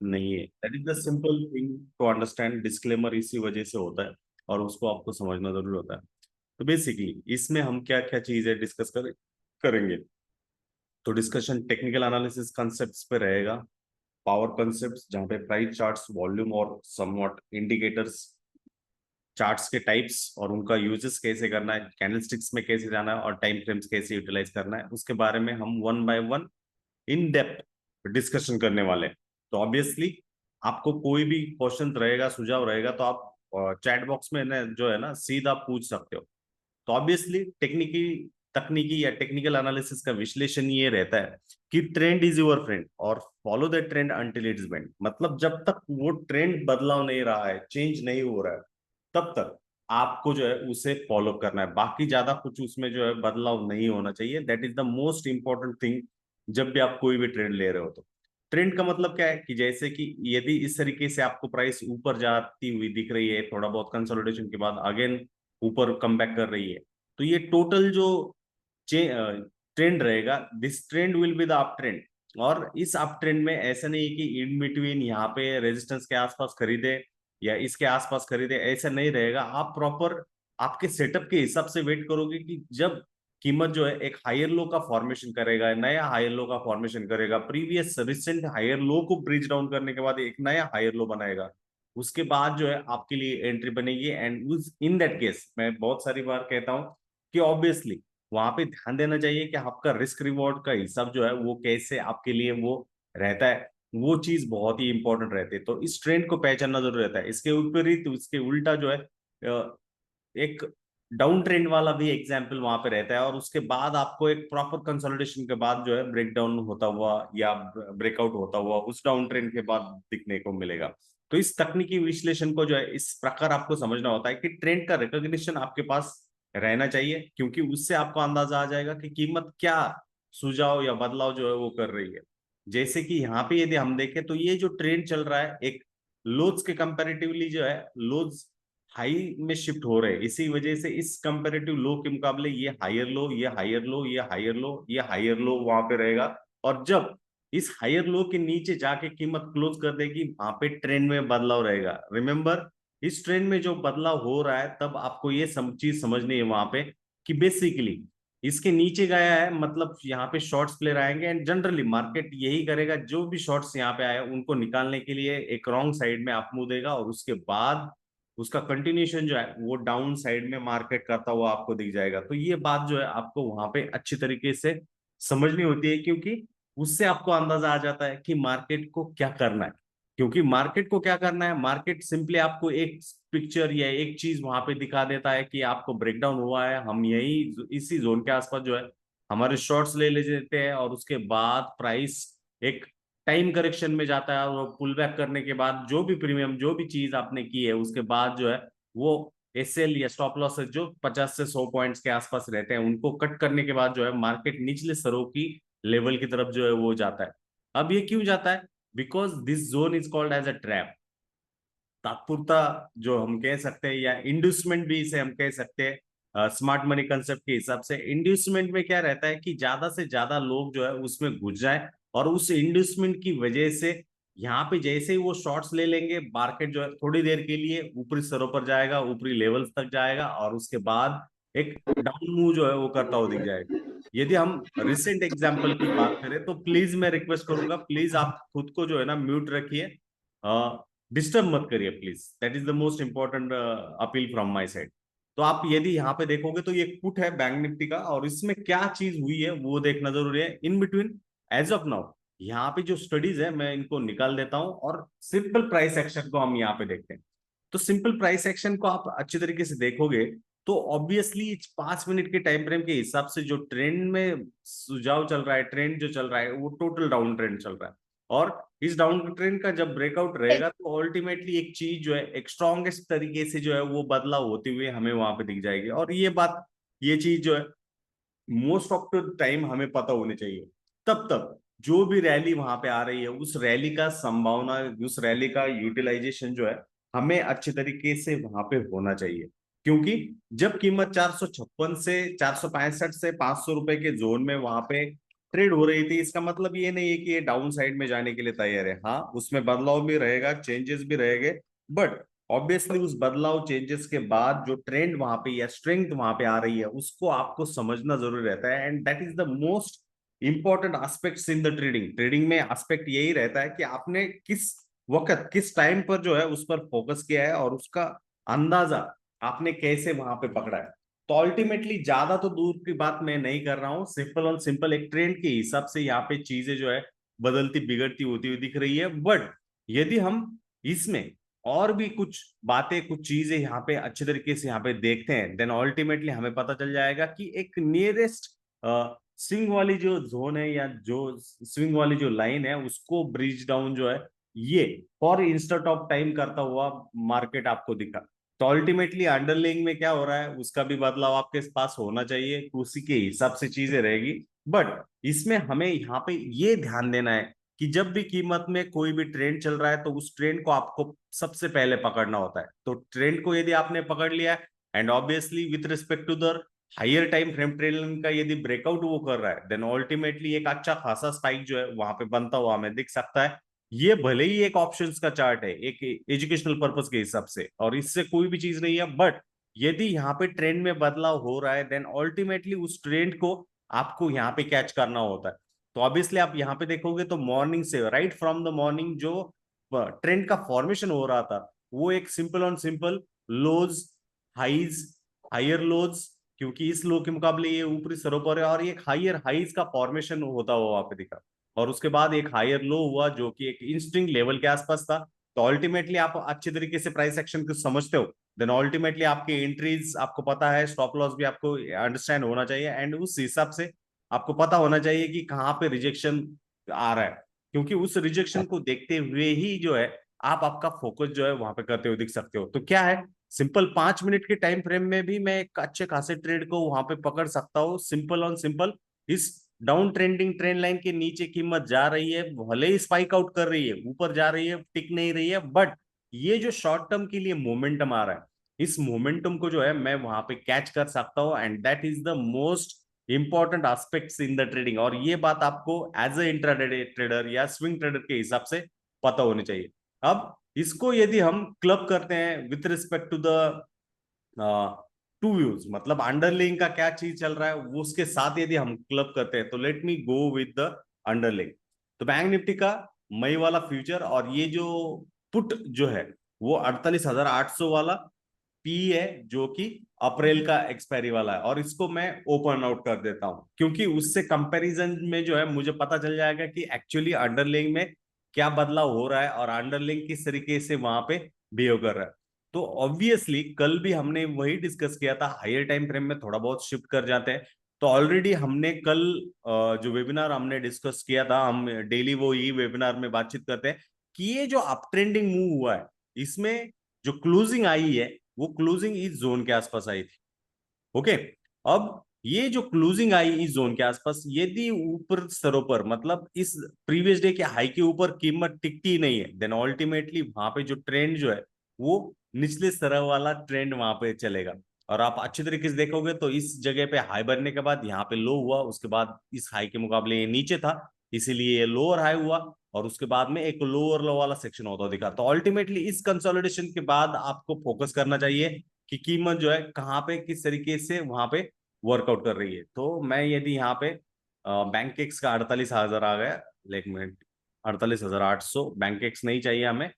नहीं है। That is the simple thing to understand. Disclaimer इसी वजह से होता है और उसको आपको समझना जरूरी होता है। तो बेसिकली इसमें हम क्या क्या चीजें डिस्कस करेंगे। तो डिस्कशन टेक्निकल एनालिसिस कंसेप्ट्स पे रहेगा, पावर कंसेप्ट्स जहाँ पे प्राइस चार्ट्स, वॉल्यूम और समवॉट इंडिकेटर्स, चार्ट्स के टाइप्स और उनका यूजेस कैसे करना है, कैंडलस्टिक्स में कैसे जाना है और टाइम फ्रेम्स कैसे यूटिलाइज करना है, उसके बारे में हम one by one in depth discussion करने वाले हैं। तो ऑब्वियसली आपको कोई भी क्वेश्चन रहेगा, सुझाव रहेगा, तो आप चैट बॉक्स में ना जो है ना सीधा पूछ सकते हो। तो ऑब्वियसली तकनीकी या टेक्निकल एनालिसिस का विश्लेषण ये रहता है कि ट्रेंड इज योर फ्रेंड और follow the trend until it's bend. मतलब जब तक वो ट्रेंड बदलाव नहीं रहा है, चेंज नहीं हो रहा है, तब तक आपको जो है उसे फॉलो करना है। बाकी ज्यादा कुछ उसमें जो है बदलाव नहीं होना चाहिए। That is the most important thing जब भी आप कोई भी ट्रेंड ले रहे हो। तो ट्रेंड का मतलब क्या है कि जैसे कि यदि इस तरीके से आपको प्राइस ऊपर जाती हुई दिख रही है, थोड़ा बहुत कंसोलिडेशन के बाद अगेन ऊपर कम बैक कर रही है, तो ये टोटल जो ट्रेंड रहेगा, this trend will be the up trend. और इस अप ट्रेंड में ऐसा नहीं है कि इन बिटवीन यहाँ पे रेजिस्टेंस के आसपास खरीदे या इसके आसपास खरीदे, ऐसा नहीं रहेगा। आप प्रॉपर आपके सेटअप के हिसाब से वेट करोगे कि जब कीमत जो है एक हायर लो का फॉर्मेशन करेगा, नया हायर लो का फॉर्मेशन करेगा, प्रीवियस रिसेंट हायर लो को ब्रिज डाउन करने के बाद एक नया हायर लो बनाएगा, उसके बाद जो है आपके लिए एंट्री बनेगी। एंड उस इन दैट केस मैं बहुत सारी बार कहता हूं कि ऑब्वियसली वहां पे ध्यान देना चाहिए कि आपका रिस्क रिवॉर्ड का हिसाब जो है वो कैसे आपके लिए वो रहता है। वो चीज बहुत ही इंपॉर्टेंट रहती है। तो इस ट्रेंड को पहचानना जरूर रहता है। इसके विपरीत, इसके उल्टा जो है एक डाउन ट्रेंड वाला भी एग्जाम्पल वहां पे रहता है और उसके बाद आपको एक प्रॉपर कंसोलिडेशन के बाद जो है ब्रेकडाउन होता हुआ या ब्रेकआउट होता हुआ उस डाउन ट्रेंड के बाद दिखने को मिलेगा। तो इस तकनीकी विश्लेषण को जो है इस प्रकार आपको समझना होता है कि ट्रेंड का रिकॉग्निशन आपके पास रहना चाहिए, क्योंकि उससे आपको अंदाजा आ जाएगा कि कीमत क्या सुझाव या बदलाव जो है वो कर रही है। जैसे कि यहाँ पे यदि हम देखें तो ये जो ट्रेंड चल रहा है एक लोज के कंपैरेटिवली जो है लोज हाई में शिफ्ट हो रहे हैं। इसी वजह से इस कंपैरेटिव लो के मुकाबले ये हायर लो, ये हायर लो, ये हायर लो, ये हायर लो वहां पे रहेगा। और जब इस हायर लो के नीचे जाके कीमत क्लोज कर देगी, वहां पे ट्रेंड में बदलाव रहेगा। रिमेंबर, इस ट्रेंड में जो बदलाव हो रहा है तब आपको ये चीज समझनी है वहां पे कि बेसिकली इसके नीचे गया है, मतलब यहाँ पे शॉर्ट्स प्लेयर आएंगे एंड जनरली मार्केट यही करेगा। जो भी शॉर्ट्स यहाँ पे आए उनको निकालने के लिए एक रॉन्ग साइड में अप मूव देगा और उसके बाद उसका कंटिन्यूशन जो है वो डाउन साइड में मार्केट करता हुआ आपको दिख जाएगा। तो ये बात जो है आपको वहां पे अच्छी तरीके से समझनी होती है, क्योंकि उससे आपको अंदाजा आ जाता है कि मार्केट को क्या करना है। क्योंकि मार्केट को क्या करना है, मार्केट सिंपली आपको एक पिक्चर या एक चीज वहां पे दिखा देता है कि आपको ब्रेकडाउन हुआ है, हम यही इसी जोन के आसपास जो है हमारे शॉर्ट्स ले लेते हैं और उसके बाद प्राइस एक टाइम करेक्शन में जाता है और पुल बैक करने के बाद जो भी प्रीमियम जो भी चीज आपने की है उसके बाद जो है वो एसएल या स्टॉप लॉस जो 50 से 100 पॉइंट्स के आसपास रहते हैं उनको कट करने के बाद जो है मार्केट निचले स्तरों की लेवल की तरफ जो है वो जाता है। अब ये क्यों जाता है? Because this zone is called as a trap. तात्पुरता जो हम कह सकते हैं या इंड्यूसमेंट भी इसे हम कह सकते हैं स्मार्ट मनी कंसेप्ट के हिसाब से। इंड्यूसमेंट में क्या रहता है कि ज्यादा से ज्यादा लोग जो है उसमें घुस जाए और उस इंड्यूसमेंट की वजह से यहाँ पे जैसे ही वो शॉर्ट्स ले लेंगे, मार्केट जो है थोड़ी देर के लिए ऊपरी स्तरों पर जाएगा, ऊपरी लेवल्स तक जाएगा और उसके बाद एक डाउन मूव जो है वो करता हुआ दिख जाएगा। यदि हम रिसेंट एग्जांपल की बात करें तो प्लीज मैं रिक्वेस्ट करूंगा, प्लीज आप खुद को जो है ना म्यूट रखिए, डिस्टर्ब मत करिए please. That is the most important appeal from my side. तो आप यदि यहाँ पे देखोगे तो ये पुट है बैंक निफ्टी का और इसमें क्या चीज हुई है वो देखना जरूरी है in between. As of now यहाँ पे जो स्टडीज है मैं इनको निकाल देता हूँ और सिंपल प्राइस एक्शन को हम यहाँ पे देखते हैं। तो सिंपल प्राइस एक्शन को आप अच्छी तरीके से देखोगे तो ऑब्वियसली 5 मिनट के टाइम फ्रेम के हिसाब से जो ट्रेंड में सुझाव चल रहा है, ट्रेंड जो चल रहा है वो टोटल डाउन ट्रेंड चल रहा है। और इस डाउन ट्रेंड का जब ब्रेकआउट रहेगा तो अल्टीमेटली एक चीज जो है एक स्ट्रॉन्गेस्ट तरीके से जो है वो बदलाव होते हुए हमें वहां पे दिख जाएगी। और ये बात, ये चीज जो है मोस्ट ऑफ द टाइम हमें पता होनी चाहिए। तब तक जो भी रैली वहां पे आ रही है उस रैली का संभावना, उस रैली का यूटिलाइजेशन जो है हमें अच्छे तरीके से वहां पे होना चाहिए। क्योंकि जब कीमत 456 से 465 से 500 रुपए के जोन में वहां पे ट्रेड हो रही थी, इसका मतलब ये नहीं है कि ये डाउन साइड में जाने के लिए तैयार है। हाँ, उसमें बदलाव भी रहेगा, चेंजेस भी रहेंगे, बट ऑब्वियसली उस बदलाव चेंजेस के बाद जो ट्रेंड वहां पे या स्ट्रेंथ वहां पे आ रही है उसको आपको समझना जरूरी रहता है। And that is the most important aspects in the trading. Trading में एस्पेक्ट यही रहता है कि आपने किस वक्त किस टाइम पर जो है उस पर फोकस किया है और उसका अंदाजा आपने कैसे वहां पे पकड़ा है। तो अल्टीमेटली ज्यादा तो दूर की बात मैं नहीं कर रहा हूँ, सिंपल और सिंपल एक ट्रेंड के हिसाब से यहाँ पे चीजें जो है बदलती बिगड़ती होती हुई दिख रही है। बट यदि हम इसमें और भी कुछ बातें कुछ चीजें यहाँ पे अच्छे तरीके से यहाँ पे देखते हैं, देन अल्टीमेटली हमें पता चल जाएगा कि एक नियरेस्ट स्विंग वाली जो जोन है या जो स्विंग वाली जो लाइन है उसको ब्रिज डाउन जो है ये फॉर इंस्टेंट ऑफ टाइम करता हुआ मार्केट आपको दिखा। तो अल्टीमेटली अंडरलाइंग में क्या हो रहा है उसका भी बदलाव आपके पास होना चाहिए, उसी के हिसाब से चीजें रहेगी। बट इसमें हमें यहाँ पे ये ध्यान देना है कि जब भी कीमत में कोई भी ट्रेंड चल रहा है तो उस ट्रेंड को आपको सबसे पहले पकड़ना होता है। तो ट्रेंड को यदि आपने पकड़ लिया and obviously with respect to the higher time frame trend का यदि ब्रेकआउट वो कर रहा है, देन अल्टीमेटली एक अच्छा खासा स्पाइक जो है वहां पे बनता हुआ हमें दिख सकता है। ये भले ही एक ऑप्शंस का चार्ट है एक एजुकेशनल पर्पस के हिसाब से और इससे कोई भी चीज नहीं है, बट यदि यहाँ पे ट्रेंड में बदलाव हो रहा है देन अल्टीमेटली उस ट्रेंड को आपको यहाँ पे कैच करना होता है। तो ऑब्वियसली आप यहाँ पे देखोगे तो मॉर्निंग से राइट फ्रॉम द मॉर्निंग जो ट्रेंड का फॉर्मेशन हो रहा था वो एक simple on simple lows highs higher lows, क्योंकि इस लो के मुकाबले ये ऊपरी स्तरों पर है, और ये हायर हाइज का फॉर्मेशन होता हुआ वहां पे दिखा। और उसके बाद एक हायर लो हुआ जो कि एक इंस्टिंग लेवल के आसपास था। तो अल्टीमेटली आप अच्छे तरीके से प्राइस एक्शन को समझते हो, देन अल्टीमेटली आपके एंट्रीज आपको पता है, स्टॉप लॉस भी आपको अंडरस्टैंड होना चाहिए एंड उस हिसाब से आपको पता होना चाहिए कि कहाँ पे रिजेक्शन आ रहा है, क्योंकि उस रिजेक्शन को देखते हुए ही जो है आप आपका फोकस जो है वहां पे करते हुए दिख सकते हो। तो क्या है, सिंपल 5 मिनट के टाइम फ्रेम में भी मैं एक अच्छे खासे ट्रेड को वहां पे पकड़ सकता हूँ। सिंपल ऑन सिंपल इस डाउन ट्रेंडिंग ट्रेंड लाइन के नीचे कीमत जा रही है, भले ही स्पाइक आउट कर रही है, ऊपर जा रही है, टिक नहीं रही है, बट ये जो शॉर्ट टर्म के लिए मोमेंटम आ रहा है इस मोमेंटम को जो है मैं वहां पे कैच कर सकता हूँ and that is the most important aspects in the trading. और ये बात आपको एज ए इंट्राडे ट्रेडर या स्विंग ट्रेडर के हिसाब से पता होनी चाहिए। अब इसको यदि हम क्लब करते हैं with respect to the two views, मतलब अंडरलिंग का क्या चीज चल रहा है वो उसके साथ यदि हम क्लब करते हैं, तो let me go with the underlying. तो बैंक निफ्टी का मई वाला फ्यूचर और ये जो पुट जो है वो 48,800 वाला पी है जो कि अप्रैल का एक्सपायरी वाला है, और इसको मैं ओपन आउट कर देता हूं क्योंकि उससे कंपैरिजन में जो है मुझे पता चल जाएगा कि एक्चुअली अंडरलिंग में क्या बदलाव हो रहा है और अंडरलिंग किस तरीके से वहां पे बिहेव कर रहा है। तो ऑब्वियसली कल भी हमने वही डिस्कस किया था, हायर टाइम फ्रेम में थोड़ा बहुत शिफ्ट कर जाते हैं। तो ऑलरेडी हमने कल जो वेबिनार हमने डिस्कस किया था, हम डेली वो ही वेबिनार में बातचीत करते हैं कि ये जो अप ट्रेंडिंग मूव हुआ है इसमें जो क्लोजिंग आई है वो क्लोजिंग इस जोन के आसपास आई थी। ओके, अब ये जो क्लोजिंग आई इस जोन के आसपास यदि ऊपर स्तरों पर मतलब इस प्रीवियस डे के हाई के ऊपर कीमत टिकती नहीं है, देन अल्टीमेटली वहां पे जो ट्रेंड जो है वो निचले स्तर वाला ट्रेंड वहां पे चलेगा। और आप अच्छी तरीके से देखोगे तो इस जगह पे हाई बनने के बाद यहाँ पे लो हुआ, उसके बाद इस हाई के मुकाबले ये नीचे था इसीलिए ये लोअर हाई हुआ, और उसके बाद में एक लोअर लो वाला सेक्शन होता दिखा। तो अल्टीमेटली इस कंसोलिडेशन के बाद आपको फोकस करना चाहिए कि कीमत जो है कहाँ पे किस तरीके से वहां पे वर्कआउट कर रही है। तो मैं यदि यहाँ पे बैंक एक्स का 48,000 आ गया, एक मिनट, 48,800 बैंक एक्स नहीं चाहिए हमें,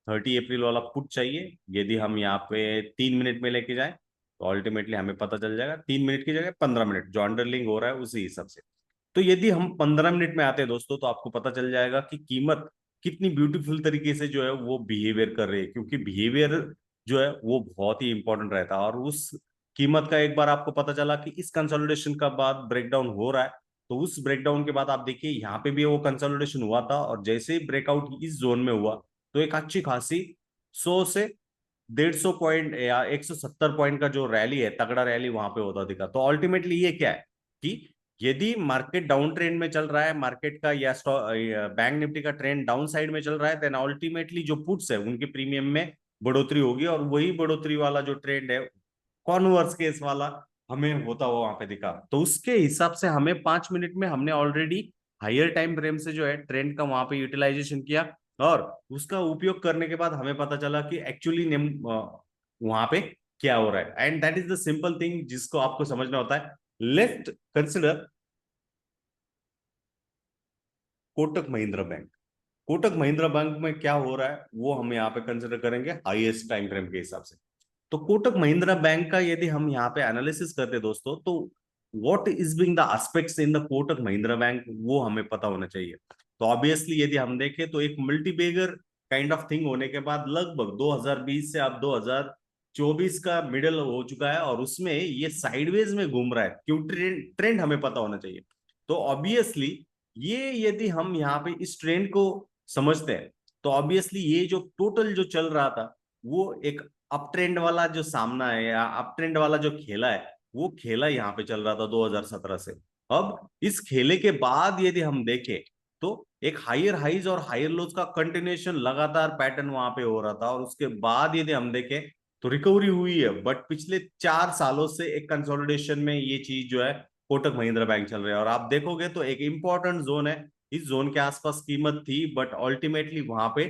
30 अप्रैल वाला पुट चाहिए। यदि हम यहाँ पे 3 मिनट में लेके जाए तो अल्टीमेटली हमें पता चल जाएगा 3 मिनट की जगह 15 मिनट जो अंडरलिंग हो रहा है उसी हिसाब से। तो यदि हम 15 मिनट में आते हैं दोस्तों तो आपको पता चल जाएगा कि कीमत कितनी ब्यूटीफुल तरीके से जो है वो बिहेवियर कर रही है, क्योंकि बिहेवियर जो है वो बहुत ही इंपॉर्टेंट रहता है। और उस कीमत का एक बार आपको पता चला कि इस कंसोलिडेशन का बाद ब्रेकडाउन हो रहा है, तो उस ब्रेकडाउन के बाद आप देखिए यहाँ पे भी वो कंसोलिडेशन हुआ था और जैसे ही ब्रेकआउट इस जोन में हुआ तो एक अच्छी खासी 100 से 150 पॉइंट या 170 पॉइंट का जो रैली है तगड़ा रैली वहां पे होता दिखा। तो अल्टीमेटली ये क्या है कि यदि मार्केट डाउन ट्रेंड में चल रहा है, मार्केट का या बैंक निफ्टी का ट्रेंड डाउन साइड में चल रहा है, देन अल्टीमेटली जो पुट्स है उनके प्रीमियम में बढ़ोतरी होगी और वही बढ़ोतरी वाला जो ट्रेंड है कॉन्वर्स केस वाला हमें होता हुआ वहां पे दिखा, तो उसके हिसाब से हमें 5 मिनट में हमने ऑलरेडी हायर टाइम फ्रेम से जो है ट्रेंड का वहां पे यूटिलाइजेशन किया, और उसका उपयोग करने के बाद हमें पता चला कि एक्चुअली वहां पे क्या हो रहा है। And that is the simple thing जिसको आपको समझना होता है। Left consider Kotak Mahindra bank. Kotak Mahindra bank में क्या हो रहा है वो हम यहाँ पे कंसिडर करेंगे हाईएस्ट टाइम फ्रेम के हिसाब से। तो कोटक महिंद्रा बैंक का यदि हम यहाँ पे एनालिसिस करते दोस्तों, तो what is being the aspects in the Kotak Mahindra bank वो हमें पता होना चाहिए। तो ऑब्वियसली यदि हम देखें तो एक मल्टीबैगर काइंड ऑफ थिंग होने के बाद लगभग 2020 से अब 2024 का मिडल हो चुका है, और उसमें ये साइडवेज में घूम रहा है। क्यों? ट्रेंड ट्रेंड हमें पता होना चाहिए। तो ऑब्वियसली ये यदि हम यहाँ पे इस ट्रेंड को समझते हैं, तो ऑब्वियसली ये जो टोटल जो चल रहा था वो एक अप ट्रेंड वाला जो सामना है, या अप ट्रेंड वाला जो खेला है, वो खेला यहाँ पे चल रहा था 2017 से। अब इस खेले के बाद यदि हम देखें तो एक हायर हाइज और हायर लोज का कंटिन्यूएशन लगातार पैटर्न वहां पे हो रहा था, और उसके बाद यदि हम देखें तो रिकवरी हुई है, बट पिछले 4 सालों से एक कंसोलिडेशन में ये चीज जो है कोटक महिंद्रा बैंक चल रहा है। और आप देखोगे तो एक इंपॉर्टेंट जोन है, इस जोन के आसपास कीमत थी, बट अल्टीमेटली वहां पे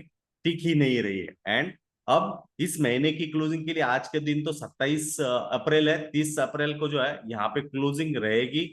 टिक ही नहीं रही है। एंड अब इस महीने की क्लोजिंग के लिए आज के दिन तो 27 अप्रैल है, 30 अप्रैल को जो है यहाँ पे क्लोजिंग रहेगी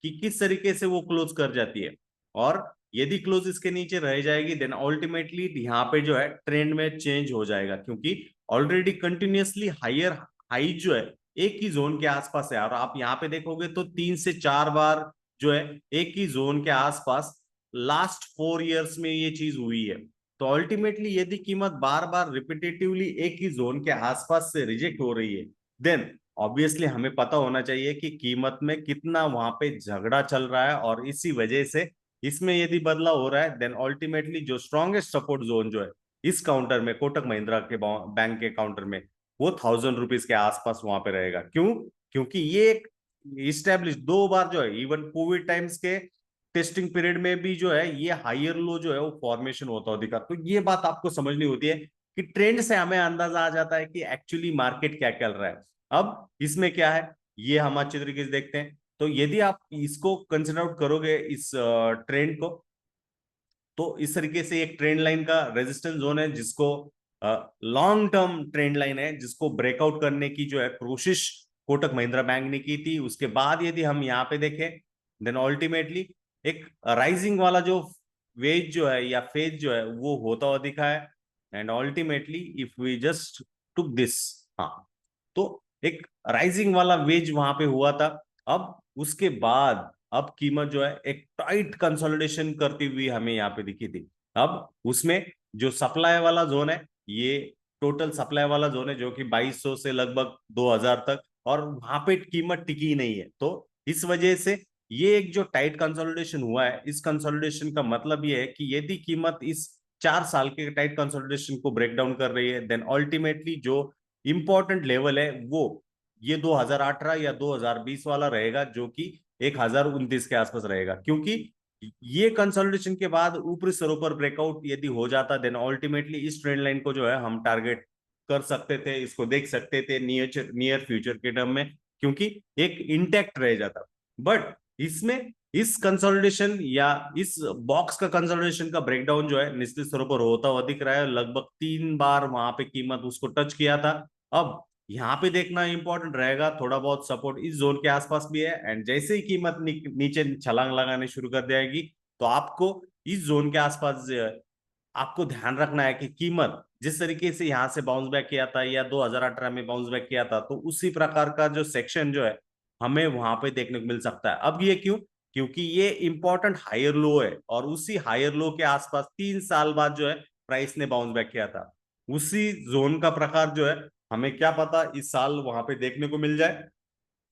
कि किस तरीके से वो क्लोज कर जाती है। और यदि क्लोज इसके नीचे रह जाएगी देन अल्टीमेटली यहाँ पे जो है ट्रेंड में चेंज हो जाएगा, क्योंकि ऑलरेडी कंटिन्यूअसली हायर हाई जो है एक ही जोन के आसपास है। और आप यहाँ पे देखोगे तो 3 से 4 बार जो है एक ही जोन के आसपास लास्ट 4 इयर्स में ये चीज हुई है। तो अल्टीमेटली यदि कीमत बार बार रिपीटेटिवली एक ही जोन के आसपास से रिजेक्ट हो रही है, देन ऑब्वियसली हमें पता होना चाहिए कि कीमत में कितना वहां पे झगड़ा चल रहा है, और इसी वजह से इसमें यदि बदलाव हो रहा है देन अल्टीमेटली जो स्ट्रॉन्गेस्ट सपोर्ट जोन जो है इस काउंटर में कोटक महिंद्रा के बैंक के काउंटर में वो 1000 रुपीज के आसपास वहां पे रहेगा। क्यों? क्योंकि ये एक इस्टेब्लिश 2 बार जो है इवन कोविड टाइम्स के टेस्टिंग पीरियड में भी जो है ये हायर लो जो है वो फॉर्मेशन होता हुआ दिखा। तो ये बात आपको समझनी होती है कि ट्रेंड से हमें अंदाजा आ जाता है कि एक्चुअली मार्केट क्या चल रहा है। अब इसमें क्या है ये हम अच्छे तरीके से देखते हैं। तो यदि आप इसको कंसिडर आउट करोगे इस ट्रेंड को, तो इस तरीके से एक ट्रेंड लाइन का रेजिस्टेंस जोन है जिसको लॉन्ग टर्म ट्रेंड लाइन है, जिसको ब्रेकआउट करने की जो है कोशिश कोटक महिंद्रा बैंक ने की थी। उसके बाद यदि हम यहाँ पे देखें देन अल्टीमेटली एक राइजिंग वाला जो वेज जो है या फेज जो है वो होता हुआ दिखा है। And ultimately if we just took this, हाँ, तो एक राइजिंग वाला वेज वहां पे हुआ था। अब उसके बाद अब कीमत जो है एक टाइट कंसोलिडेशन करती हुई हमें यहाँ पे दिखी थी। अब उसमें जो सप्लाई वाला जोन है, ये टोटल सप्लाई वाला जोन है जो कि 2200 से लगभग 2000 तक, और वहां पे कीमत टिकी नहीं है। तो इस वजह से ये एक जो टाइट कंसोलिडेशन हुआ है, इस कंसोलिडेशन का मतलब ये है कि यदि कीमत इस 4 साल के टाइट कंसोलिडेशन को ब्रेक डाउन कर रही है देन अल्टीमेटली जो इंपॉर्टेंट लेवल है वो ये 2018 या 2020 वाला रहेगा, जो कि 1029 के आसपास रहेगा। क्योंकि ये कंसोलिडेशन के बाद ऊपरी स्तरों पर ब्रेकआउट यदि हो जाता देन अल्टीमेटली इस ट्रेंड लाइन को जो है हम टारगेट कर सकते थे, इसको देख सकते थे नियर फ्यूचर के टर्म में, क्योंकि एक इंटैक्ट रह जाता। बट इसमें इस कंसोलिडेशन या इस बॉक्स का कंसोलिडेशन का ब्रेकडाउन जो है निचले स्तरों पर होता हुआ दिख रहा है। लगभग 3 बार वहां पे कीमत उसको टच किया था। अब यहाँ पे देखना इंपॉर्टेंट रहेगा, थोड़ा बहुत सपोर्ट इस जोन के आसपास भी है, एंड जैसे ही कीमत नीचे छलांग लगाने शुरू कर देगी तो आपको इस जोन के आसपास आपको ध्यान रखना है कि कीमत जिस तरीके से यहाँ से बाउंस बैक किया था या 2018 में बाउंस बैक किया था, तो उसी प्रकार का जो सेक्शन जो है हमें वहां पे देखने को मिल सकता है। अब ये क्यों? क्योंकि ये इंपॉर्टेंट हायर लो है, और उसी हायर लो के आसपास 3 साल बाद जो है प्राइस ने बाउंस बैक किया था। उसी जोन का प्रकार जो है हमें क्या पता इस साल वहां पे देखने को मिल जाए।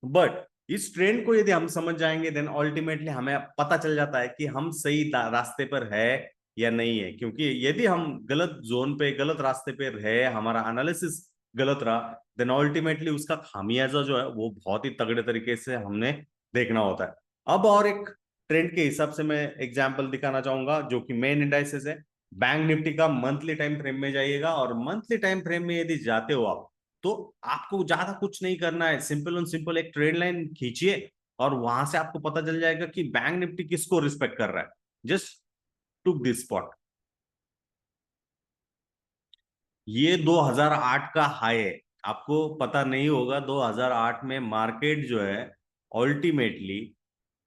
बट इस ट्रेंड को यदि हम समझ जाएंगे देन अल्टीमेटली हमें पता चल जाता है कि हम सही रास्ते पर है या नहीं है। क्योंकि यदि हम गलत जोन पे गलत रास्ते पे रहे, हमारा एनालिसिस गलत रहा, देन अल्टीमेटली उसका खामियाजा जो है वो बहुत ही तगड़े तरीके से हमने देखना होता है। अब और एक ट्रेंड के हिसाब से मैं एग्जांपल दिखाना चाहूंगा जो कि मेन इंडाइसेस है। बैंक निफ्टी का मंथली टाइम फ्रेम में जाइएगा, और मंथली टाइम फ्रेम में यदि जाते हो आप तो आपको ज्यादा कुछ नहीं करना है, सिंपल एंड सिंपल एक ट्रेड लाइन खींचिए और वहां से आपको पता चल जाएगा कि बैंक निफ्टी किसको रिस्पेक्ट कर रहा है। जस्ट टुक दिस स्पॉट, ये 2008 का हाई है। आपको पता नहीं होगा 2008 में मार्केट जो है अल्टीमेटली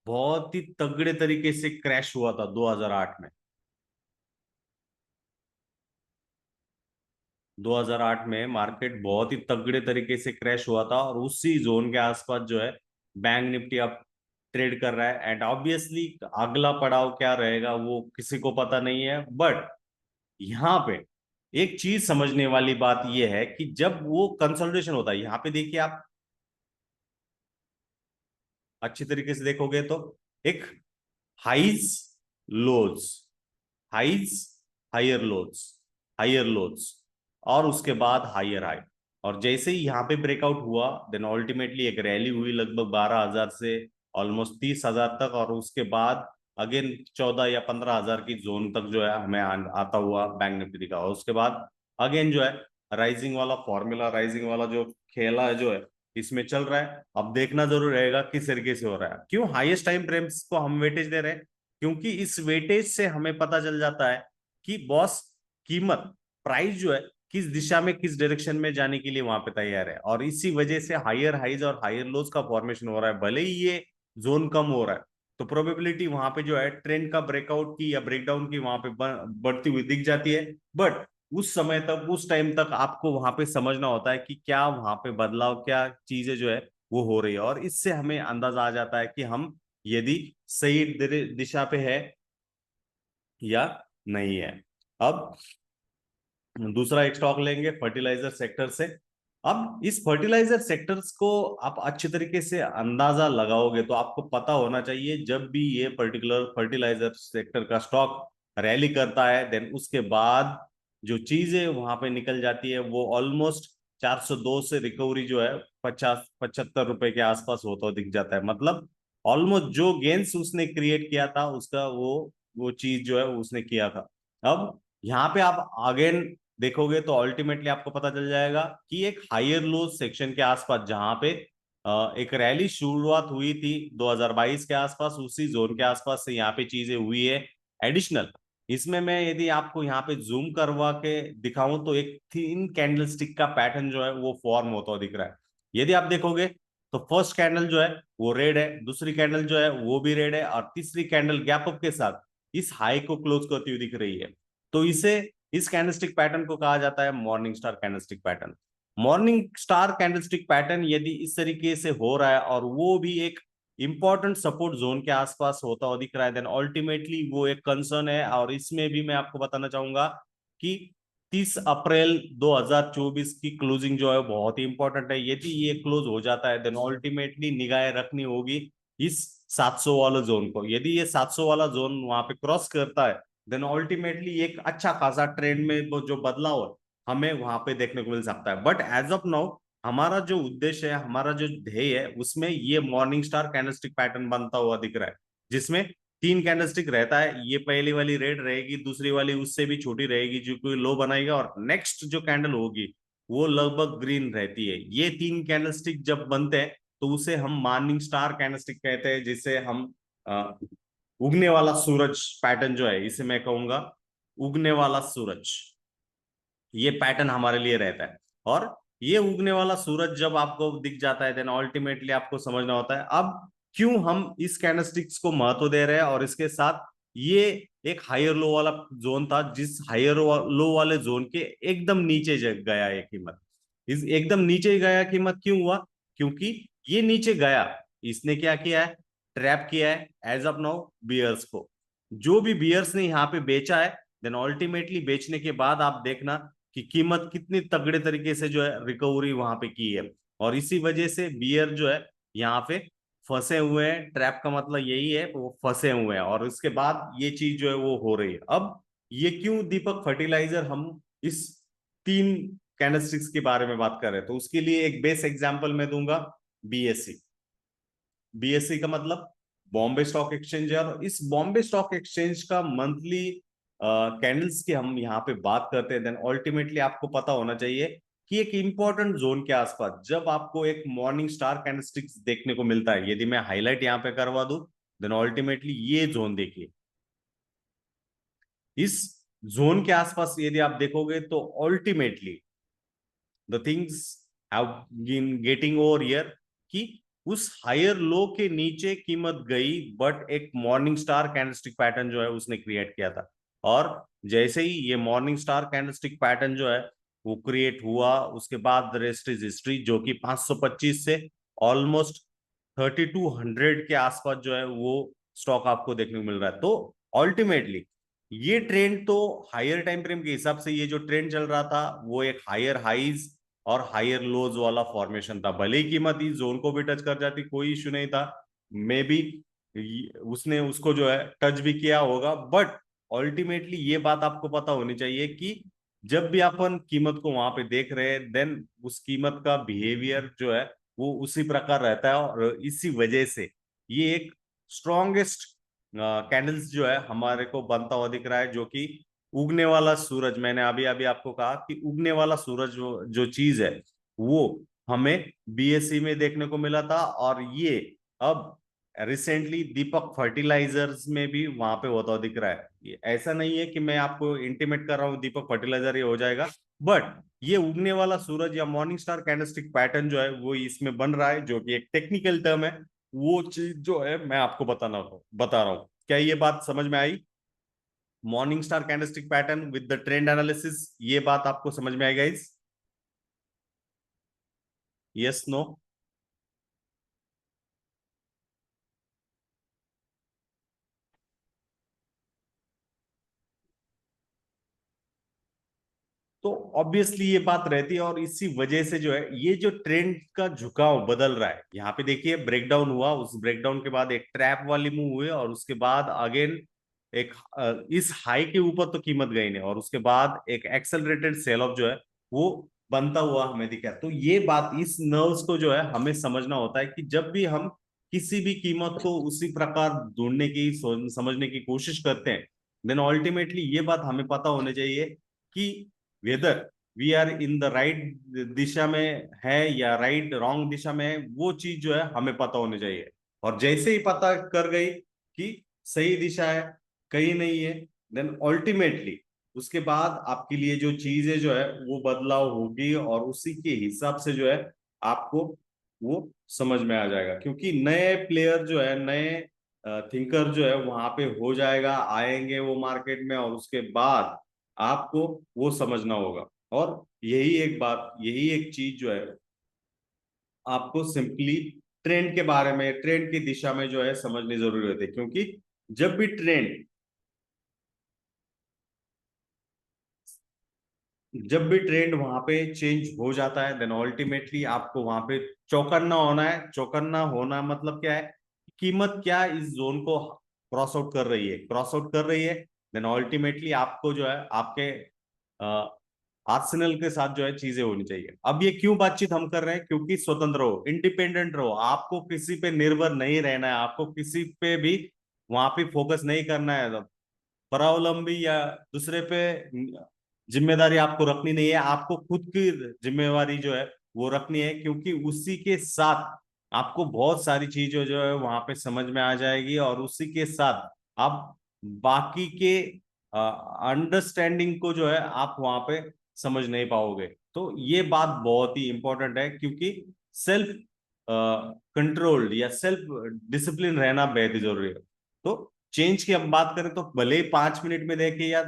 बहुत ही तगड़े तरीके से क्रैश हुआ था 2008 में। 2008 में मार्केट बहुत ही तगड़े तरीके से क्रैश हुआ था और उसी जोन के आसपास जो है बैंक निफ्टी अब ट्रेड कर रहा है। एंड ऑब्वियसली अगला पड़ाव क्या रहेगा वो किसी को पता नहीं है, बट यहाँ पे एक चीज समझने वाली बात यह है कि जब वो कंसोलिडेशन होता है, यहाँ पे देखिए आप अच्छी तरीके से देखोगे तो एक highs lows, highs higher lows, higher lows, और उसके बाद हायर हाई। और जैसे ही यहाँ पे ब्रेकआउट हुआ देन अल्टीमेटली एक रैली हुई लगभग 12,000 से ऑलमोस्ट 30,000 तक, और उसके बाद अगेन 14 या 15,000 की जोन तक जो है हमें आता हुआ बैंक निफ्टी दिखा। और उसके बाद अगेन जो है राइजिंग वाला फॉर्मूला, राइजिंग वाला जो खेला है जो है इसमें चल रहा है। अब देखना जरूर रहेगा किस तरीके से हो रहा है। क्यों हाईएस्ट टाइम फ्रेम्स को हम वेटेज दे रहे हैं? क्योंकि इस वेटेज से हमें पता चल जाता है कि बॉस कीमत, प्राइस जो है किस दिशा में किस डायरेक्शन में जाने के लिए वहां पे तैयार है। और इसी वजह से हायर हाइज और हायर लोज का फॉर्मेशन हो रहा है। भले ही ये जोन कम हो रहा है तो प्रोबेबिलिटी वहां पे जो है ट्रेंड का ब्रेकआउट की या ब्रेकडाउन की वहां पे बढ़ती हुई दिख जाती है। बट उस समय तक, उस टाइम तक आपको वहां पे समझना होता है कि क्या वहां पे बदलाव, क्या चीजें जो है वो हो रही है। और इससे हमें अंदाजा आ जाता है कि हम यदि सही दिशा पे है या नहीं है। अब दूसरा एक स्टॉक लेंगे फर्टिलाइजर सेक्टर से। अब इस फर्टिलाइजर सेक्टर्स को आप अच्छे तरीके से अंदाजा लगाओगे तो आपको पता होना चाहिए जब भी ये पर्टिकुलर फर्टिलाइजर सेक्टर का स्टॉक रैली करता है देन उसके बाद जो चीजें वहां पे निकल जाती है वो ऑलमोस्ट 402 से रिकवरी जो है 50-75 रुपए के आसपास होता हुआ दिख जाता है। मतलब ऑलमोस्ट जो गेंस उसने क्रिएट किया था उसका वो चीज जो है उसने किया था। अब यहाँ पे आप अगेन देखोगे तो अल्टीमेटली आपको पता चल जाएगा कि एक हायर लो सेक्शन के आसपास जहां पे एक रैली शुरुआत हुई थी 2022 के आसपास, उसी जोन के आसपास से यहाँ पे चीजें हुई है एडिशनल। इसमें मैं यदि आपको यहाँ पे जूम करवा के दिखाऊं तो एक थिन कैंडलस्टिक का पैटर्न जो है वो फॉर्म होता हुआ दिख रहा है। यदि आप देखोगे तो फर्स्ट कैंडल जो है वो रेड है, दूसरी कैंडल जो है वो भी रेड है, और तीसरी कैंडल गैप अप के साथ इस हाई को क्लोज करती हुई दिख रही है। तो इसे, इस कैंडलस्टिक पैटर्न को कहा जाता है morning star candlestick pattern. Morning star candlestick pattern यदि इस तरीके से हो रहा है और वो भी एक इंपॉर्टेंट सपोर्ट जोन के आसपास होता हुआ दिख रहा है देन अल्टीमेटली वो एक कंसर्न है। और इसमें भी मैं आपको बताना चाहूंगा कि 30 अप्रैल 2024 की क्लोजिंग जो है बहुत ही इंपॉर्टेंट है। यदि ये क्लोज हो जाता है देन अल्टीमेटली निगाहें रखनी होगी इस 700 वाला जोन को। यदि ये 700 वाला जोन वहां पे क्रॉस करता है देन अल्टीमेटली एक अच्छा खासा ट्रेंड में वो जो बदलाव है हमें वहां पे देखने को मिल सकता है। बट एज ऑफ नाउ हमारा जो उद्देश्य है, हमारा जो ध्येय है उसमें ये मॉर्निंग स्टार कैंडलस्टिक पैटर्न बनता हुआ दिख रहा है जिसमें 3 कैंडलस्टिक रहता है। ये पहली वाली रेड रहेगी, दूसरी वाली उससे भी छोटी रहेगी जो कोई लो बनाएगा, और नेक्स्ट जो कैंडल होगी वो लगभग ग्रीन रहती है। ये 3 कैंडलस्टिक जब बनते हैं तो उसे हम मॉर्निंग स्टार कैंडलस्टिक कहते हैं, जिसे हम उगने वाला सूरज पैटर्न जो है इसे मैं कहूंगा उगने वाला सूरज, ये पैटर्न हमारे लिए रहता है। और ये उगने वाला सूरज जब आपको दिख जाता है देन अल्टीमेटली आपको समझना होता है अब क्यों हम इस कैंडलस्टिक्स को महत्व दे रहे हैं। और इसके साथ ये एक हायर लो वाला जोन था, जिस हायर लो वाले जोन के एकदम नीचे गया ये कीमत। इस एकदम नीचे गया कीमत क्यों हुआ? क्योंकि ये नीचे गया, इसने क्या किया है, ट्रैप किया है एज ऑफ नाउ बियर्स को। जो भी बियर्स ने यहाँ पे बेचा है देन अल्टीमेटली बेचने के बाद आप देखना कि कीमत कितनी तगड़े तरीके से जो है रिकवरी वहां पे की है। और इसी वजह से बियर जो है यहाँ पे फंसे हुए हैं। ट्रैप का मतलब यही है, वो फंसे हुए हैं और इसके बाद ये चीज जो है वो हो रही है। अब ये क्यों दीपक फर्टिलाइजर हम इस 3 कैंडलस्टिक्स के बारे में बात कर रहे हैं, तो उसके लिए एक बेस एग्जांपल मैं दूंगा, बीएससी। बीएससी का मतलब बॉम्बे स्टॉक एक्सचेंज है, और इस बॉम्बे स्टॉक एक्सचेंज का मंथली कैंडल्स की हम यहाँ पे बात करते हैं देन अल्टीमेटली आपको पता होना चाहिए कि एक इंपॉर्टेंट जोन के आसपास जब आपको एक मॉर्निंग स्टार कैंडलस्टिक्स देखने को मिलता है, यदि मैं हाईलाइट यहां पे करवा दूं, देन अल्टीमेटली ये जोन देखिए, इस जोन के आसपास यदि आप देखोगे तो ultimately the things have been getting over here, कि उस हायर लो के नीचे कीमत गई, बट एक मॉर्निंग स्टार कैंडलस्टिक पैटर्न जो है उसने क्रिएट किया था। और जैसे ही ये मॉर्निंग स्टार कैंडलस्टिक पैटर्न जो है वो क्रिएट हुआ, उसके बाद रेस्ट इज हिस्ट्री, जो कि 525 से ऑलमोस्ट 3200 के आसपास जो है वो स्टॉक आपको देखने को मिल रहा है। तो अल्टीमेटली ये ट्रेंड तो हायर टाइम फ्रेम के हिसाब से, ये जो ट्रेंड चल रहा था वो एक हायर हाइज और हायर लोज वाला फॉर्मेशन था। भले ही कीमत इस जोन को भी टच कर जाती, कोई इश्यू नहीं था, मे बी उसने उसको जो है टच भी किया होगा, बट अल्टीमेटली ये बात आपको पता होनी चाहिए कि जब भी अपन कीमत को वहां पे देख रहे हैं, देन उस कीमत का बिहेवियर जो है वो उसी प्रकार रहता है। और इसी वजह से ये एक स्ट्रॉन्गेस्ट कैंडल्स जो है हमारे को बनता हुआ दिख रहा है, जो कि उगने वाला सूरज, मैंने अभी अभी आपको कहा कि उगने वाला सूरज जो चीज है वो हमें बीएससी में देखने को मिला था, और ये अब रिसेंटली दीपक फर्टिलाइजर्स में भी वहां पे होता हुआ दिख रहा है। ये ऐसा नहीं है कि मैं आपको इंटीमेट कर रहा हूँ दीपक फर्टिलाइजर ये हो जाएगा, बट ये उगने वाला सूरज या मॉर्निंग स्टार कैंडलस्टिक पैटर्न जो है वो इसमें बन रहा है, जो कि एक टेक्निकल टर्म है। वो चीज जो है मैं आपको बता रहा हूँ। क्या ये बात समझ में आई? Morning star candlestick pattern with the trend analysis, ये बात आपको समझ में आएगा इस? Yes, no? तो ऑब्वियसली ये बात रहती है, और इसी वजह से जो है ये जो ट्रेंड का झुकाव बदल रहा है, यहाँ पे देखिए ब्रेकडाउन हुआ, उस ब्रेकडाउन के बाद एक ट्रैप वाली मूव हुई, और उसके बाद अगेन एक इस हाई के ऊपर तो कीमत गई नहीं, और उसके बाद एक एक्सेलरेटेड सेल ऑफ जो है वो बनता हुआ हमें दिखा। तो ये बात, इस नर्व्स को जो है हमें समझना होता है कि जब भी हम किसी भी कीमत को उसी प्रकार ढूंढने की समझने की कोशिश करते हैं, देन अल्टीमेटली ये बात हमें पता होनी चाहिए कि whether we are in the right दिशा में है या राइट रॉन्ग दिशा में है, वो चीज जो है हमें पता होनी चाहिए। और जैसे ही पता कर गई कि सही दिशा है, कहीं नहीं है, देन अल्टीमेटली उसके बाद आपके लिए जो चीजें जो है वो बदलाव होगी, और उसी के हिसाब से जो है आपको वो समझ में आ जाएगा, क्योंकि नए प्लेयर जो है, नए थिंकर जो है वहां पे हो जाएगा, आएंगे वो मार्केट में, और उसके बाद आपको वो समझना होगा। और यही एक बात, यही एक चीज जो है आपको सिंपली ट्रेंड के बारे में, ट्रेंड की दिशा में जो है समझनी जरूरी होती है, क्योंकि जब भी ट्रेंड, जब भी ट्रेंड वहां पे चेंज हो जाता है, देन अल्टीमेटली आपको वहां पे चौकन्ना होना है। चौकन्ना होना मतलब क्या है? कीमत क्या इस जोन को क्रॉस आउट कर रही है, क्रॉस आउट कर रही है, देन अल्टीमेटली आपको जो है आपके आर्सेनल के साथ जो है चीजें होनी चाहिए। अब ये क्यों बातचीत हम कर रहे हैं? क्योंकि स्वतंत्र हो, इंडिपेंडेंट रहो, आपको किसी पे निर्भर नहीं रहना है, आपको किसी पे भी वहां पे फोकस नहीं करना है, परावलंबी या दूसरे पे जिम्मेदारी आपको रखनी नहीं है। आपको खुद की जिम्मेवारी जो है वो रखनी है, क्योंकि उसी के साथ आपको बहुत सारी चीजें जो है वहां पे समझ में आ जाएगी, और उसी के साथ आप बाकी के अंडरस्टैंडिंग को जो है आप वहां पे समझ नहीं पाओगे। तो ये बात बहुत ही इंपॉर्टेंट है, क्योंकि सेल्फ कंट्रोल्ड या सेल्फ डिसिप्लिन रहना बेहद ही जरूरी है। तो चेंज की हम बात करें तो भले ही 5 मिनट में देखे या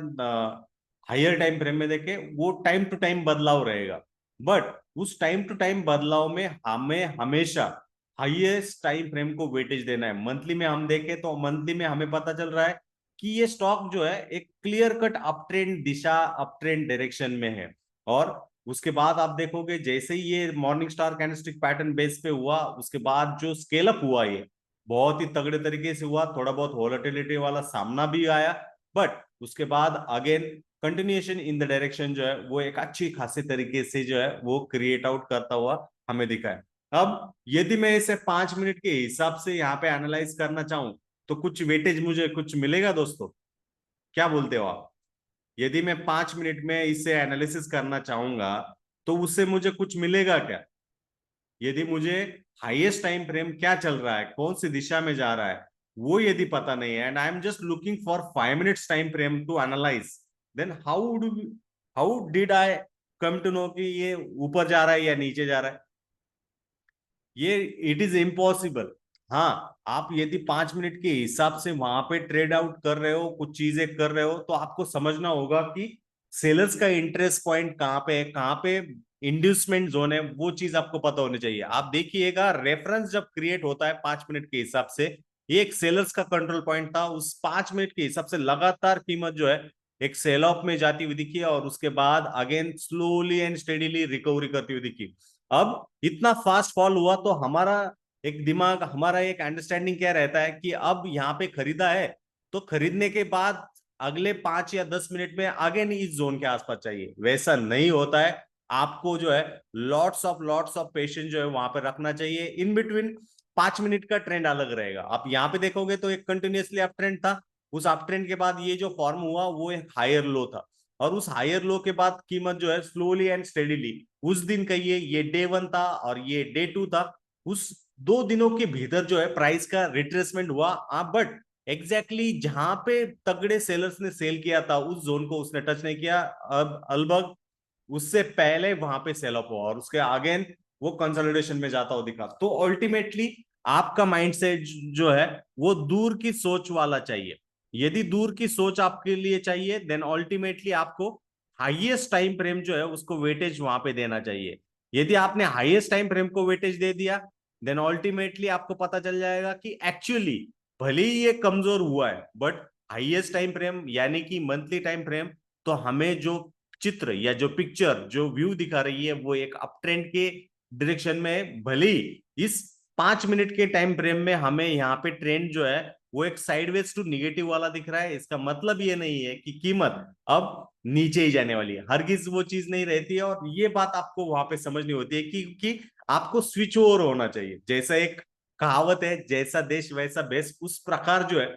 हायर टाइम फ्रेम में देखे, वो टाइम टू टाइम बदलाव रहेगा, बट उस टाइम टू टाइम बदलाव में हमें हमेशा हाईएस्ट टाइम फ्रेम को वेटेज देना है। मंथली में हम देखें तो मंथली में हमें पता चल रहा है कि ये स्टॉक जो है एक क्लियर कट अप ट्रेंड दिशा, अप ट्रेंड डायरेक्शन में है। और उसके बाद आप देखोगे जैसे ही ये morning star candlestick pattern base पे हुआ, उसके बाद जो स्केल अप हुआ ये बहुत ही तगड़े तरीके से हुआ, थोड़ा बहुत वॉलेटिलिटी वाला सामना भी आया, बट उसके बाद again continuation in the direction जो है वो एक अच्छी खासी तरीके से जो है वो क्रिएट आउट करता हुआ हमें दिखा है। अब यदि मैं इसे 5 मिनट के हिसाब से यहाँ पे एनालाइज करना चाहूं, तो कुछ वेटेज मुझे कुछ मिलेगा दोस्तों? क्या बोलते हो आप? यदि मैं 5 मिनट में इसे एनालिसिस करना चाहूंगा, तो उससे मुझे कुछ मिलेगा क्या? यदि मुझे हाईएस्ट टाइम फ्रेम क्या चल रहा है, कौन सी दिशा में जा रहा है, वो यदि पता नहीं है, and I am just looking for 5 minutes time frame to analyse, then how did I come to know कि ये ऊपर जा रहा है या नीचे जा रहा है? ये इट इज इम्पॉसिबल। हाँ, आप यदि 5 मिनट के हिसाब से वहां पे ट्रेड आउट कर रहे हो, कुछ चीजें कर रहे हो, तो आपको समझना होगा कि सेलर्स का इंटरेस्ट पॉइंट कहाँ पे है, कहाँ पे इंड्यूसमेंट जोन है, वो चीज आपको पता होनी चाहिए। आप देखिएगा, रेफरेंस जब क्रिएट होता है 5 मिनट के हिसाब से, ये एक सेलर्स का कंट्रोल पॉइंट था। उस 5 मिनट के हिसाब से लगातार कीमत जो है एक सेल ऑफ में जाती हुई दिखी, और उसके बाद again slowly and steadily recovery करती हुई दिखी। अब इतना फास्ट फॉल हुआ तो हमारा एक दिमाग, हमारा एक अंडरस्टैंडिंग क्या रहता है कि अब यहाँ पे खरीदा है, तो खरीदने के बाद अगले 5 या 10 मिनट में आगे नहीं इस जोन के आसपास चाहिए। वैसा नहीं होता है। आपको जो है लॉट्स ऑफ पेशेंस जो है वहां पे रखना चाहिए। इन बिटवीन 5 मिनट का ट्रेंड अलग रहेगा। आप यहाँ पे देखोगे तो एक कंटिन्यूअसली अप ट्रेंड था, उस अप ट्रेंड के बाद ये जो फॉर्म हुआ वो एक हायर लो था, और उस हायर लो के बाद कीमत जो है स्लोली एंड स्टेडीली, उस दिन कहिए ये डे 1 था और ये डे 2 था, उस 2 दिनों के भीतर जो है प्राइस का रिट्रेसमेंट हुआ। बट एग्जैक्टली जहां पे तगड़े सेलर्स ने सेल किया था उस जोन को उसने टच नहीं किया। अब अलबग उससे पहले वहां पे सेल ऑफ हुआ, और उसके आगे वो कंसोलिडेशन में जाता हुआ दिखा। तो अल्टीमेटली आपका माइंडसेट जो है वो दूर की सोच वाला चाहिए। यदि दूर की सोच आपके लिए चाहिए, देन अल्टीमेटली आपको हाईएस्ट टाइम फ्रेम जो है उसको वेटेज वहां पे देना चाहिए। यदि आपने हाईएस्ट टाइम फ्रेम को वेटेज दे दिया, देन अल्टीमेटली आपको पता चल जाएगा कि एक्चुअली भले ही ये कमजोर हुआ है, बट हाईएस्ट टाइम फ्रेम यानी कि मंथली टाइम फ्रेम तो हमें जो चित्र या जो पिक्चर जो व्यू दिखा रही है वो एक अप ट्रेंड के डायरेक्शन में। भले इस 5 मिनट के टाइम फ्रेम में हमें यहाँ पे ट्रेंड जो है वो एक साइडवेज टू निगेटिव वाला दिख रहा है, इसका मतलब ये नहीं है कि कीमत अब नीचे ही जाने वाली है। हरगिज वो चीज नहीं रहती है, और ये बात आपको वहां पे समझनी होती है कि आपको स्विच ओवर होना चाहिए। जैसा एक कहावत है, जैसा देश वैसा भेष, उस प्रकार जो है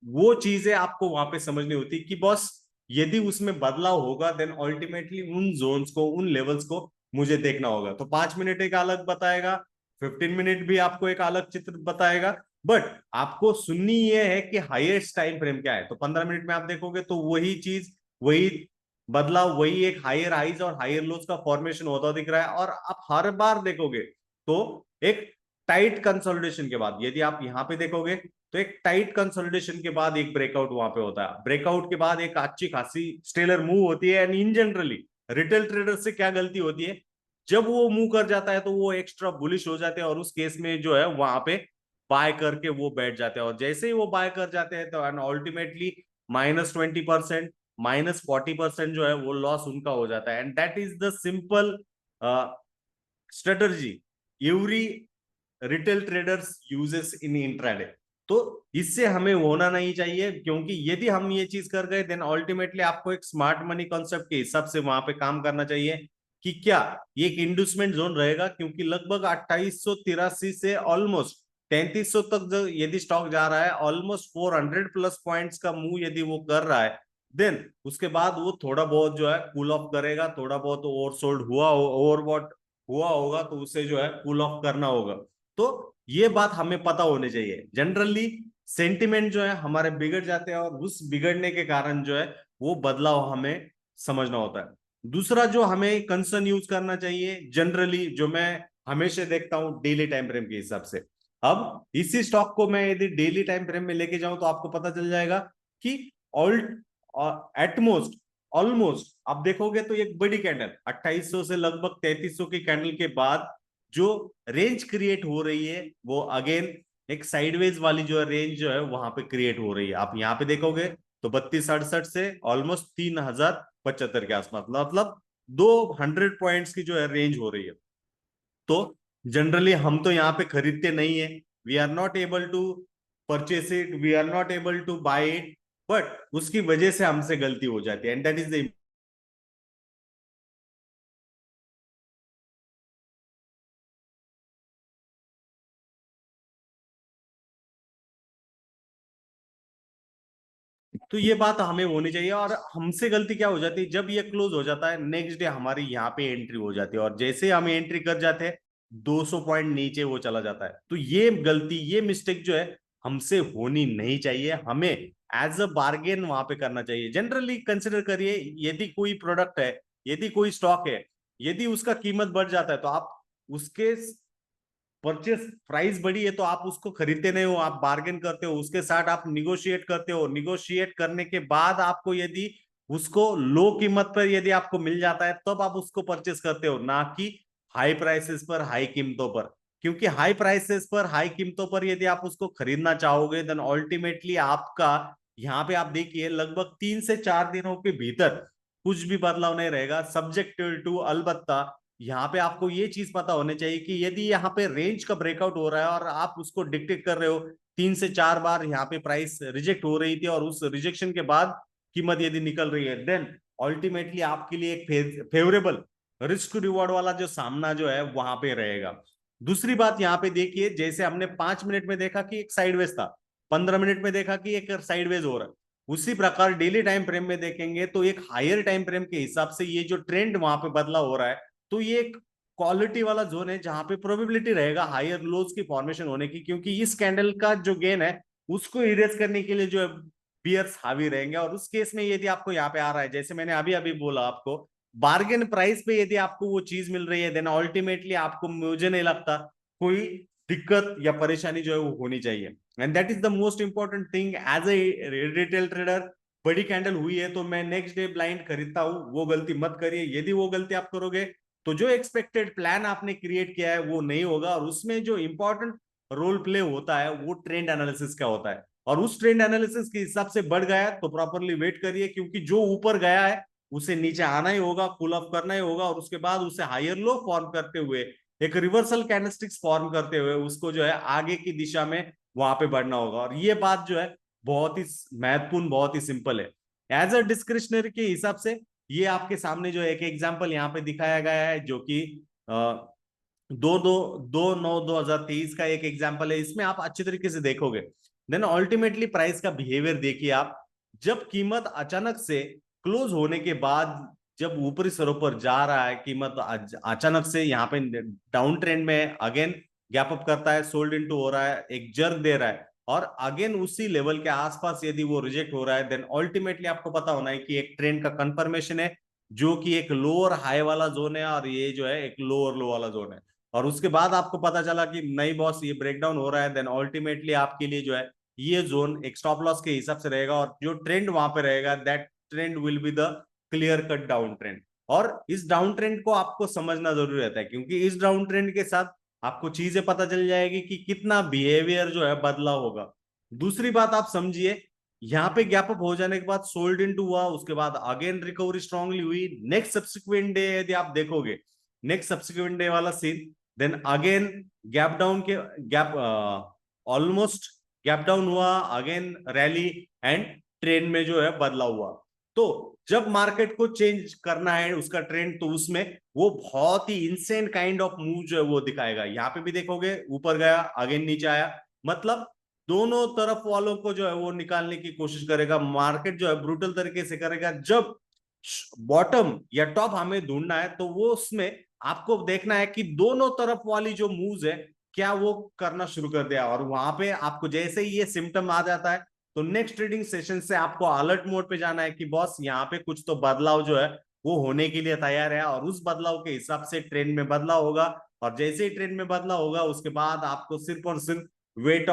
वो चीजें आपको वहां पे समझनी होती है कि बॉस यदि उसमें बदलाव होगा, देन अल्टीमेटली उन जोन्स को, उन लेवल्स को मुझे देखना होगा। तो 5 मिनट एक अलग बताएगा, 15 मिनट भी आपको एक अलग चित्र बताएगा, बट आपको सुननी ये है कि हाईएस्ट टाइम फ्रेम क्या है। तो 15 मिनट में आप देखोगे तो वही चीज, वही बदलाव, वही एक हायर हाइज और हायर लोज का फॉर्मेशन होता दिख रहा है। और आप हर बार देखोगे तो एक टाइट कंसोलिडेशन के बाद, यदि आप यहां पे देखोगे तो एक टाइट कंसोलिडेशन के बाद एक ब्रेकआउट वहां पे होता है। ब्रेकआउट के बाद एक अच्छी खासी स्टेलर मूव होती है। And in generally retail trader से क्या गलती होती है, जब वो मूव कर जाता है तो वो एक्स्ट्रा बुलिश हो जाते हैं, और उस केस में जो है वहां पे बाय करके वो बैठ जाते हैं। और जैसे ही वो बाय कर जाते हैं तो अल्टीमेटली -20%, -40% जो है वो लॉस उनका हो जाता है। And that is the simple strategy every retail traders uses in intraday. तो इससे हमें होना नहीं चाहिए, क्योंकि यदि हम ये चीज कर गए, देन अल्टीमेटली आपको एक स्मार्ट मनी कॉन्सेप्ट के हिसाब से वहां पे काम करना चाहिए कि क्या ये एक इंड्यूसमेंट जोन रहेगा, क्योंकि लगभग 2883 से ऑलमोस्ट 3300 तक जो यदि स्टॉक जा रहा है, ऑलमोस्ट 400 प्लस पॉइंट्स का मूव यदि वो कर रहा है, देन उसके बाद वो थोड़ा बहुत जो है कूल ऑफ करेगा। थोड़ा बहुत ओवरसोल्ड हुआ, ओवरबॉट हुआ होगा, तो उसे जो है कूल ऑफ करना होगा। तो ये बात हमें पता होनी चाहिए। जनरली सेंटिमेंट जो है हमारे बिगड़ जाते हैं, और उस बिगड़ने के कारण जो है वो बदलाव हमें समझना होता है। दूसरा जो हमें कंसर्न यूज करना चाहिए, जनरली जो मैं हमेशा देखता हूं डेली टाइम फ्रेम के हिसाब से। अब इसी स्टॉक को मैं यदि डेली टाइम फ्रेम में लेके जाऊं तो आपको पता चल जाएगा कि ऑल एटमोस्ट ऑलमोस्ट आप देखोगे तो एक बड़ी कैंडल 2800 से लगभग 3300 की कैंडल के बाद जो रेंज क्रिएट हो रही है, वो अगेन एक साइडवेज वाली जो है रेंज जो है वहां पे क्रिएट हो रही है। आप यहाँ पे देखोगे तो 3268 से ऑलमोस्ट 3075 के आसपास, मतलब 200 पॉइंट्स की जो है रेंज हो रही है। तो जनरली हम तो यहाँ पे खरीदते नहीं है, we are not able to purchase it, we are not able to buy it, but उसकी वजह से हमसे गलती हो जाती है। एंड दैट इज द तो ये बात हमें होनी चाहिए। और हमसे गलती क्या हो जाती है, जब ये क्लोज हो जाता है नेक्स्ट डे हमारी यहाँ पे एंट्री हो जाती है, और जैसे हम एंट्री कर जाते हैं 200 पॉइंट नीचे वो चला जाता है। तो ये गलती, ये मिस्टेक जो है हमसे होनी नहीं चाहिए। हमें एज अ बार्गेन वहां पे करना चाहिए। जनरली कंसिडर करिए, यदि कोई प्रोडक्ट है, यदि कोई स्टॉक है, यदि उसका कीमत बढ़ जाता है तो आप उसके परचेस प्राइस बढ़ी है तो आप उसको खरीदते नहीं हो, आप बार्गेन करते हो उसके साथ, आप निगोशिएट करते हो। निगोशिएट करने के बाद आपको यदि उसको लो कीमत पर यदि आपको मिल जाता है तब आप उसको परचेस करते हो, ना कि हाई प्राइसेस पर, हाई कीमतों पर। क्योंकि हाई प्राइसेस पर, हाई कीमतों पर यदि आप उसको खरीदना चाहोगे देन अल्टीमेटली आपका यहाँ पे आप देखिए लगभग 3 से 4 दिनों के भीतर कुछ भी बदलाव नहीं रहेगा, सब्जेक्ट टू अलबत्ता यहाँ पे आपको ये चीज पता होनी चाहिए कि यदि यहाँ पे रेंज का ब्रेकआउट हो रहा है और आप उसको डिक्टेट कर रहे हो, 3 से 4 बार यहाँ पे प्राइस रिजेक्ट हो रही थी और उस रिजेक्शन के बाद कीमत यदि निकल रही है, देन अल्टीमेटली आपके लिए एक फेवरेबल रिस्क रिवॉर्ड वाला जो सामना जो है वहां पे रहेगा। दूसरी बात यहाँ पे देखिए, जैसे हमने 5 मिनट में देखा कि एक साइडवेज था, 15 मिनट में देखा कि एक साइडवेज हो रहा है, उसी प्रकार डेली टाइम फ्रेम में देखेंगे तो एक हायर टाइम फ्रेम के हिसाब से ये जो ट्रेंड वहां पे बदला हो रहा है, तो ये एक क्वालिटी वाला जोन है जहां पे प्रोबेबिलिटी रहेगा हायर लोज की फॉर्मेशन होने की, क्योंकि इस कैंडल का जो गेन है उसको इरेज करने के लिए जो है बियर्स हावी रहेंगे। और उस केस में यदि आपको यहाँ पे आ रहा है, जैसे मैंने अभी अभी बोला आपको, बार्गेन प्राइस पे यदि आपको वो चीज मिल रही है देन अल्टीमेटली आपको, मुझे नहीं लगता कोई दिक्कत या परेशानी जो है वो होनी चाहिए। And that is the most important thing as a retail trader. बड़ी कैंडल हुई है तो मैं नेक्स्ट डे ब्लाइंड खरीदता हूं, वो गलती मत करिए। यदि वो गलती आप करोगे तो जो एक्सपेक्टेड प्लान आपने क्रिएट किया है वो नहीं होगा, और उसमें जो इंपॉर्टेंट रोल प्ले होता है वो ट्रेंड एनालिसिस का होता है। और उस ट्रेंड एनालिसिस के हिसाब से बढ़ गया तो प्रॉपरली वेट करिए, क्योंकि जो ऊपर गया है उसे नीचे आना ही होगा, पुल अप करना ही होगा, और उसके बाद उसे हायर लो फॉर्म करते हुए, एक रिवर्सल कैंडलस्टिक्स फॉर्म करते हुए उसको जो है आगे की दिशा में वहां पे बढ़ना होगा। और ये बात जो है बहुत ही महत्वपूर्ण, बहुत ही सिंपल है। एज अ डिस्क्रिशनरी के हिसाब से ये आपके सामने जो एक एग्जांपल यहाँ पे दिखाया गया है, जो कि 2/9/2023 का एक एग्जांपल है। इसमें आप अच्छी तरीके से देखोगे देन अल्टीमेटली प्राइस का बिहेवियर देखिए आप। जब कीमत अचानक से क्लोज होने के बाद जब ऊपरी स्तरों पर जा रहा है, कीमत अचानक से यहाँ पे डाउन ट्रेंड में अगेन गैप अप करता है, सोल्ड इनटू हो रहा है, एक जर्क दे रहा है, और अगेन उसी लेवल के आसपास यदि वो रिजेक्ट हो रहा है देन अल्टीमेटली आपको पता होना है कि एक ट्रेंड का कंफर्मेशन है, जो कि एक लोअर हाई वाला जोन है और ये जो है एक लोअर लो वाला जोन है। और उसके बाद आपको पता चला कि नहीं बॉस ये ब्रेकडाउन हो रहा है, देन अल्टीमेटली आपके लिए जो है ये जोन एक स्टॉप लॉस के हिसाब से रहेगा, और जो ट्रेंड वहां पे रहेगा that trend will be the clear cut down trend. और इस डाउन ट्रेंड को आपको समझना जरूरी रहता है, क्योंकि इस डाउन ट्रेंड के साथ आपको चीजें पता चल जाएगी कि कितना बिहेवियर जो है बदला होगा। दूसरी बात आप समझिए, यहाँ पे गैप अप हो जाने के बाद सोल्ड इन हुआ, उसके बाद अगेन रिकवरी स्ट्रांगली हुई। नेक्स्ट सब्सिक्वेंट डे यदि आप देखोगे, नेक्स्ट सब्सिक्वेंट डे वाला scene, then again gap down के गैप ऑलमोस्ट गैप डाउन हुआ, अगेन रैली एंड ट्रेंड में जो है बदला हुआ। तो जब मार्केट को चेंज करना है उसका ट्रेंड, तो उसमें वो बहुत ही इंसेंट काइंड ऑफ मूव जो है वो दिखाएगा। यहाँ पे भी देखोगे ऊपर गया अगेन नीचे आया, मतलब दोनों तरफ वालों को जो है वो निकालने की कोशिश करेगा। मार्केट जो है ब्रूटल तरीके से करेगा। जब बॉटम या टॉप हमें ढूंढना है तो वो उसमें आपको देखना है कि दोनों तरफ वाली जो मूव्स है क्या वो करना शुरू कर दिया, और वहां पे आपको जैसे ही ये सिम्टम आ जाता है तो नेक्स्ट ट्रेडिंग सेशन से आपको अलर्ट मोड पे जाना है कि बॉस यहाँ पे कुछ तो बदलाव जो है वो होने के लिए तैयार है, और उस बदलाव के हिसाब से ट्रेंड में बदलाव होगा। और जैसे ही ट्रेंड में बदलाव होगा उसके बाद आपको सिर्फ और सिर्फ wait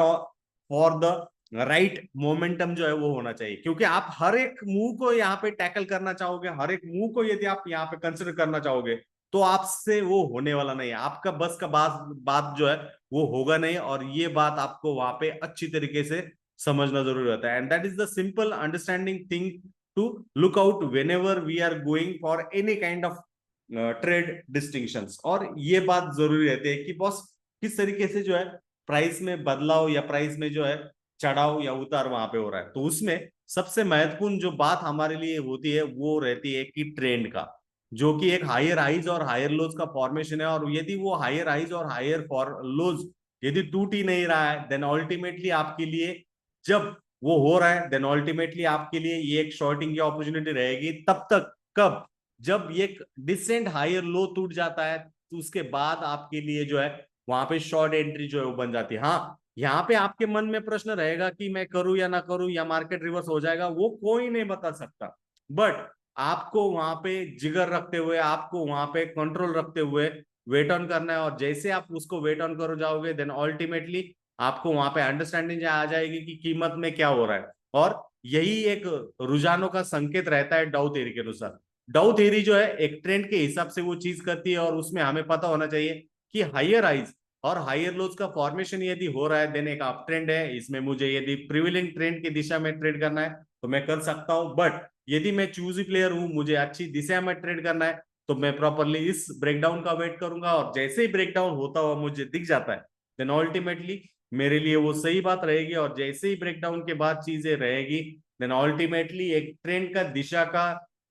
for the right momentum जो है वो होना चाहिए, क्योंकि आप हर एक मूव को यहाँ पे टैकल करना चाहोगे, हर एक मूव को यदि आप यहाँ पे कंसिडर करना चाहोगे तो आपसे वो होने वाला नहीं है, आपका बस का बात जो है वो होगा नहीं। और ये बात आपको वहां पे अच्छी तरीके से समझना जरूरी होता है। And that is the simple understanding thing to look out whenever we are going for any kind of trade distinctions. और ये बात जरूरी रहती है कि बॉस किस तरीके से जो है प्राइस में बदलाव या प्राइस में जो है चढ़ाव या उतार वहां पे हो रहा है। तो उसमें सबसे महत्वपूर्ण जो बात हमारे लिए होती है वो रहती है कि ट्रेंड का, जो कि एक हायर हाइज और हायर लोज का फॉर्मेशन है। और यदि वो हायर हाइज और हायर लोज यदि टूट ही नहीं रहा है देन अल्टीमेटली आपके लिए जब वो हो रहा है, देन अल्टीमेटली आपके लिए ये एक शॉर्टिंग की अपॉर्चुनिटी रहेगी तब तक, कब, जब ये डिसेंट हायर लो टूट जाता है, तो उसके बाद आपके लिए जो है वहां पे शॉर्ट एंट्री जो है वो बन जाती है। हाँ, यहाँ पे आपके मन में प्रश्न रहेगा कि मैं करूं या ना करूं, या मार्केट रिवर्स हो जाएगा, वो कोई नहीं बता सकता। बट आपको वहां पे जिगर रखते हुए, आपको वहां पे कंट्रोल रखते हुए वेट ऑन करना है, और जैसे आप उसको वेट ऑन करो जाओगे, देन अल्टीमेटली आपको वहां पे अंडरस्टैंडिंग आ जाएगी कि कीमत में क्या हो रहा है। और यही एक रुझानों का संकेत रहता है डाउ थ्योरी के अनुसार। डाउ थ्योरी जो है एक ट्रेंड के हिसाब से वो चीज करती है, और उसमें हमें पता होना चाहिए कि हायर हाइज और हायर लोज का फॉर्मेशन यदि हो रहा है, देन एक अप ट्रेंड है, इसमें मुझे यदि प्रिविलिंग ट्रेंड की दिशा में ट्रेड करना है तो मैं कर सकता हूं। बट यदि मैं चूजी प्लेयर हूं, मुझे अच्छी दिशा में ट्रेड करना है, तो मैं प्रॉपरली इस ब्रेकडाउन का वेट करूंगा, और जैसे ही ब्रेकडाउन होता हुआ मुझे दिख जाता है, देन अल्टीमेटली मेरे लिए वो सही बात रहेगी। और जैसे ही ब्रेकडाउन के बाद चीजें रहेगी, देन अल्टीमेटली एक ट्रेंड का दिशा का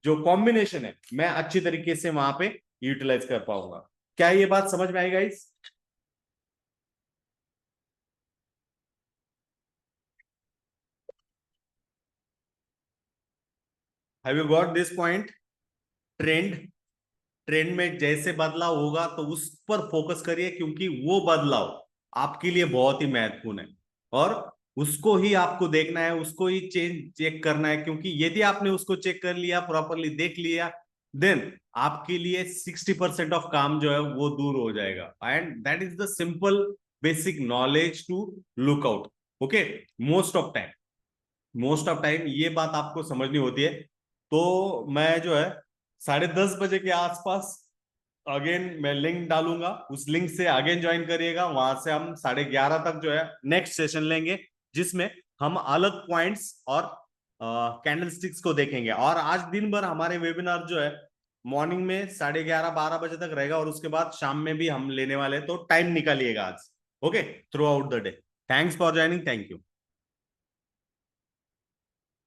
जो कॉम्बिनेशन है, मैं अच्छी तरीके से वहां पे यूटिलाइज कर पाऊंगा। क्या ये बात समझ में आई guys? Have you got this point? Trend, trend में जैसे बदलाव होगा तो उस पर फोकस करिए, क्योंकि वो बदलाव आपके लिए बहुत ही महत्वपूर्ण है, और उसको ही आपको देखना है, उसको ही चेक करना है। क्योंकि यदि आपने उसको चेक कर लिया, प्रॉपरली देख लिया, देन आपके लिए 60% ऑफ काम जो है वो दूर हो जाएगा। And that is the simple basic knowledge to look out. Okay, most of time, most of time ये बात आपको समझनी होती है। तो मैं जो है 10:30 बजे के आसपास अगेन मैं लिंक डालूंगा, उस लिंक से अगेन ज्वाइन करिएगा, वहां से हम 11:30 तक जो है नेक्स्ट सेशन लेंगे, जिसमें हम अलग पॉइंट्स और कैंडल स्टिक्स को देखेंगे। और आज दिन भर हमारे वेबिनार जो है मॉर्निंग में 11:30-12 बजे तक रहेगा, और उसके बाद शाम में भी हम लेने वाले हैं, तो टाइम निकालिएगा आज। Okay, through out the day. Thanks for joining, thank you.